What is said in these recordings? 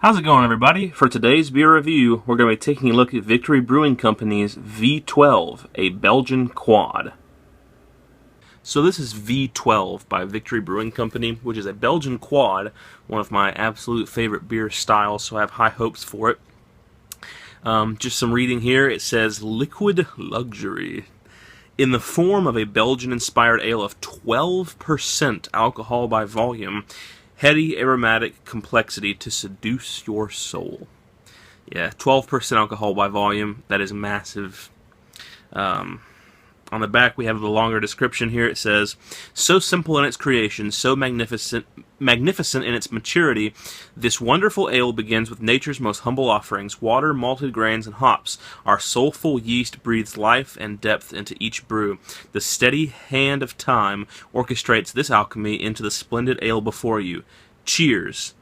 How's it going, everybody? For today's beer review, we're going to be taking a look at Victory Brewing Company's V12, a Belgian quad. So this is V12 by Victory Brewing Company, which is a Belgian quad, one of my absolute favorite beer styles, so I have high hopes for it. Just some reading here. It says, liquid luxury. In the form of a Belgian-inspired ale of 12% alcohol by volume, heady aromatic complexity to seduce your soul. Yeah, 12% alcohol by volume. That is massive. On the back, we have the longer description here. It says, so simple in its creation, so magnificent in its maturity, this wonderful ale begins with nature's most humble offerings, water, malted grains, and hops. Our soulful yeast breathes life and depth into each brew. The steady hand of time orchestrates this alchemy into the splendid ale before you. Cheers.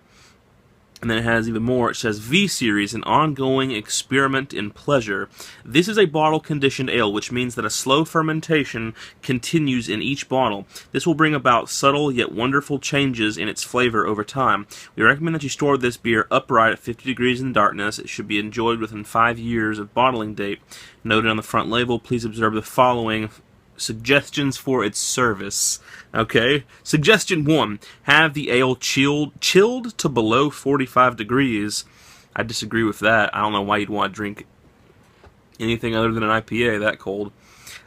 And then it has even more. It says, V-Series, an ongoing experiment in pleasure. This is a bottle-conditioned ale, which means that a slow fermentation continues in each bottle. This will bring about subtle yet wonderful changes in its flavor over time. We recommend that you store this beer upright at 50 degrees in darkness. It should be enjoyed within 5 years of bottling date. Noted on the front label, please observe the following suggestions for its service. Okay, suggestion 1: have the ale chilled to below 45 degrees. I disagree with that. I don't know why you'd want to drink anything other than an IPA that cold.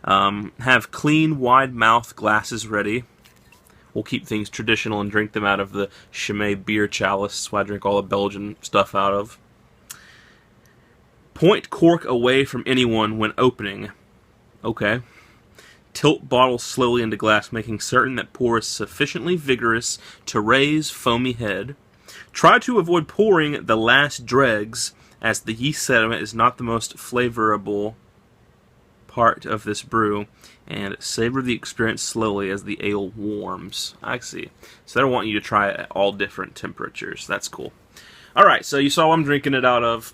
Have clean, wide mouth glasses ready. We'll keep things traditional and drink them out of the Chimay beer chalice. That's what I drink all the Belgian stuff out of. Point cork away from anyone when opening. Okay. Tilt bottle slowly into glass, making certain that pour is sufficiently vigorous to raise foamy head. Try to avoid pouring the last dregs, as the yeast sediment is not the most flavorable part of this brew, and savor the experience slowly as the ale warms. I see. So they want you to try it at all different temperatures. That's cool. Alright, so you saw what I'm drinking it out of.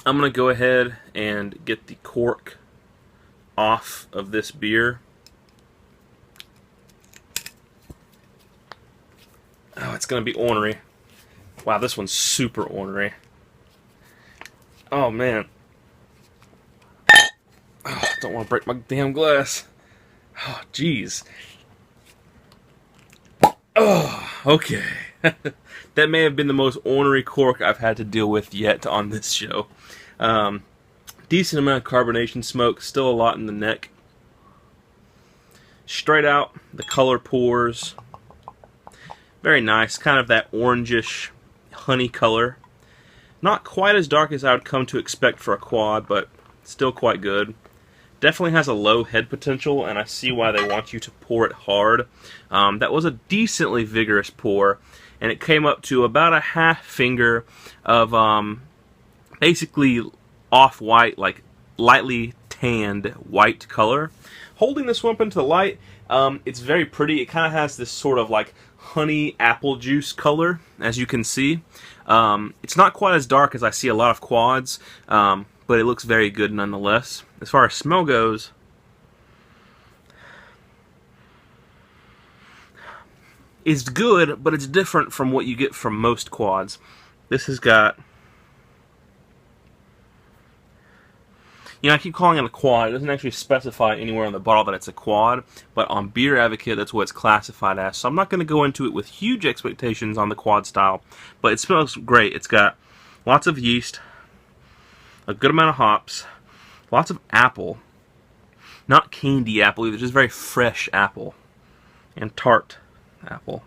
I'm going to go ahead and get the cork off of this beer. Oh, it's going to be ornery. Wow, this one's super ornery. Oh, man. Oh, don't want to break my damn glass. Oh, jeez. Oh, okay. That may have been the most ornery cork I've had to deal with yet on this show. Decent amount of carbonation smoke, still a lot in the neck. Straight out, the color pours. Very nice, kind of that orangish honey color. Not quite as dark as I would come to expect for a quad, but still quite good. Definitely has a low head potential, and I see why they want you to pour it hard. That was a decently vigorous pour, and it came up to about a half finger of basically off-white, like lightly tanned white color. Holding this one up into the light, it's very pretty. It kind of has this sort of like honey apple juice color, as you can see. It's not quite as dark as I see a lot of quads, but it looks very good nonetheless. As far as smell goes, it's good, but it's different from what you get from most quads. This has got, you know, I keep calling it a quad. It doesn't actually specify anywhere on the bottle that it's a quad, but on Beer Advocate, that's what it's classified as. So I'm not going to go into it with huge expectations on the quad style, but it smells great. It's got lots of yeast, a good amount of hops, lots of apple. Not candy apple either, just very fresh apple, and tart apple.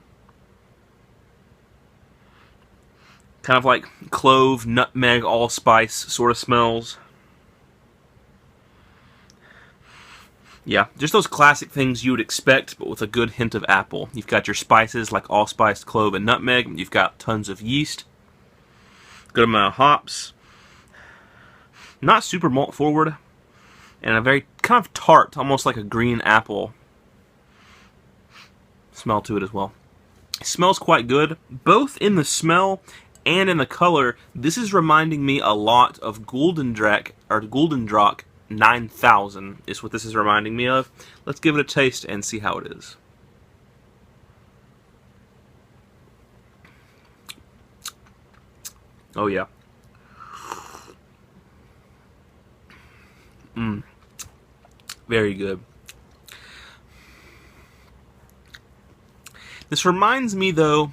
Kind of like clove, nutmeg, allspice sort of smells. Yeah, just those classic things you would expect, but with a good hint of apple. You've got your spices like allspice, clove, and nutmeg. You've got tons of yeast. Good amount of hops. Not super malt forward. And a very kind of tart, almost like a green apple smell to it as well. It smells quite good, both in the smell and in the color. This is reminding me a lot of Guldendrach 9000 is what this is reminding me of. Let's give it a taste and see how it is. Oh yeah. Very good. This reminds me, though,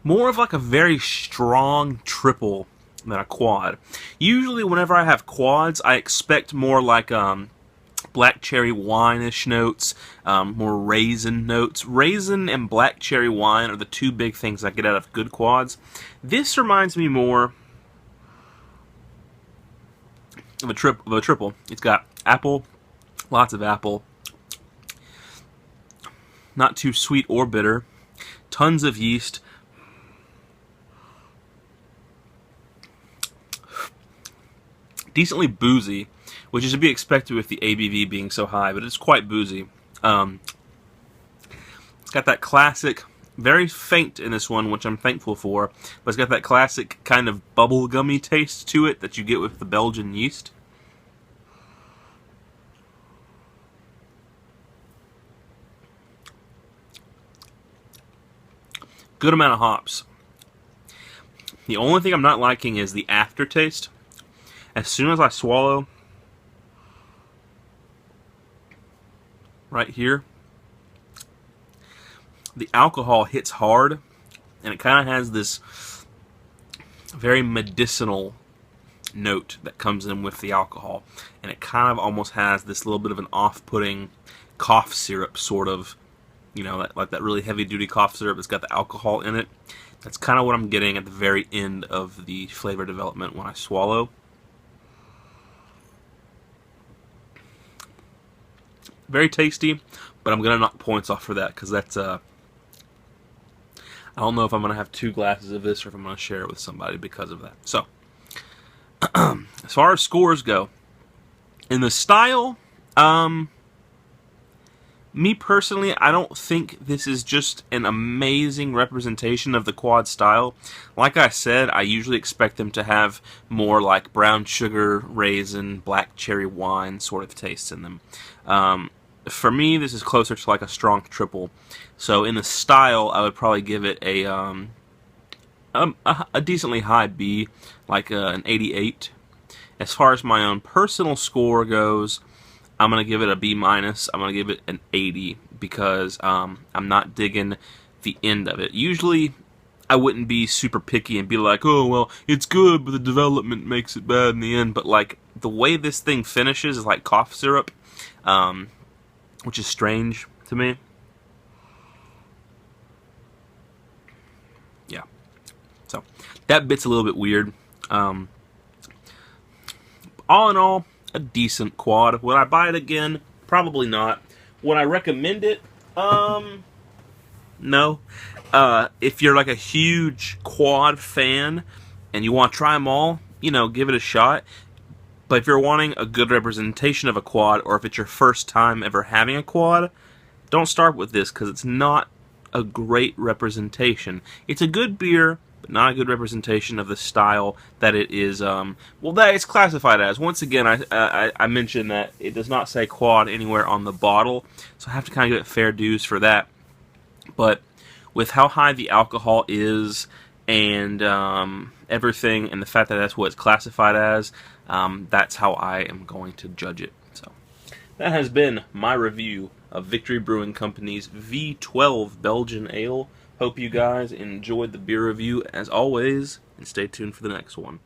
more of like a very strong triple than a quad. Usually, whenever I have quads, I expect more like black cherry wine-ish notes, more raisin notes. Raisin and black cherry wine are the two big things I get out of good quads. This reminds me more of a triple. It's got apple, lots of apple, not too sweet or bitter, tons of yeast, decently boozy, which is to be expected with the ABV being so high, but it's quite boozy. It's got that classic, very faint in this one, which I'm thankful for, but it's got that classic kind of bubblegummy taste to it that you get with the Belgian yeast. Good amount of hops. The only thing I'm not liking is the aftertaste. As soon as I swallow, right here, the alcohol hits hard, and it kind of has this very medicinal note that comes in with the alcohol, and it kind of almost has this little bit of an off-putting cough syrup sort of, you know, like that really heavy-duty cough syrup that's got the alcohol in it. That's kind of what I'm getting at the very end of the flavor development when I swallow. Very tasty, but I'm going to knock points off for that because that's, I don't know if I'm going to have 2 glasses of this or if I'm going to share it with somebody because of that. So, as far as scores go, in the style, me personally, I don't think this is just an amazing representation of the quad style. Like I said, I usually expect them to have more like brown sugar, raisin, black cherry wine sort of tastes in them. For me, this is closer to like a strong triple. So in the style, I would probably give it a decently high B, like an 88. As far as my own personal score goes, I'm going to give it a B-. I'm going to give it an 80 because I'm not digging the end of it. Usually, I wouldn't be super picky and be like, oh, well, it's good, but the development makes it bad in the end. But, like, the way this thing finishes is like cough syrup, which is strange to me. Yeah. So, that bit's a little bit weird. All in all, a decent quad. Would I buy it again? Probably not. Would I recommend it? No. If you're like a huge quad fan and you want to try them all, you know, give it a shot. But if you're wanting a good representation of a quad, or if it's your first time ever having a quad, don't start with this because it's not a great representation. It's a good beer, but not a good representation of the style that it is, well, that it's classified as. Once again, I mentioned that it does not say quad anywhere on the bottle, so I have to kind of give it fair dues for that. But with how high the alcohol is and everything, and the fact that that's what it's classified as, that's how I am going to judge it. So that has been my review of Victory Brewing Company's V12 Belgian Ale. Hope you guys enjoyed the beer review as always, and stay tuned for the next one.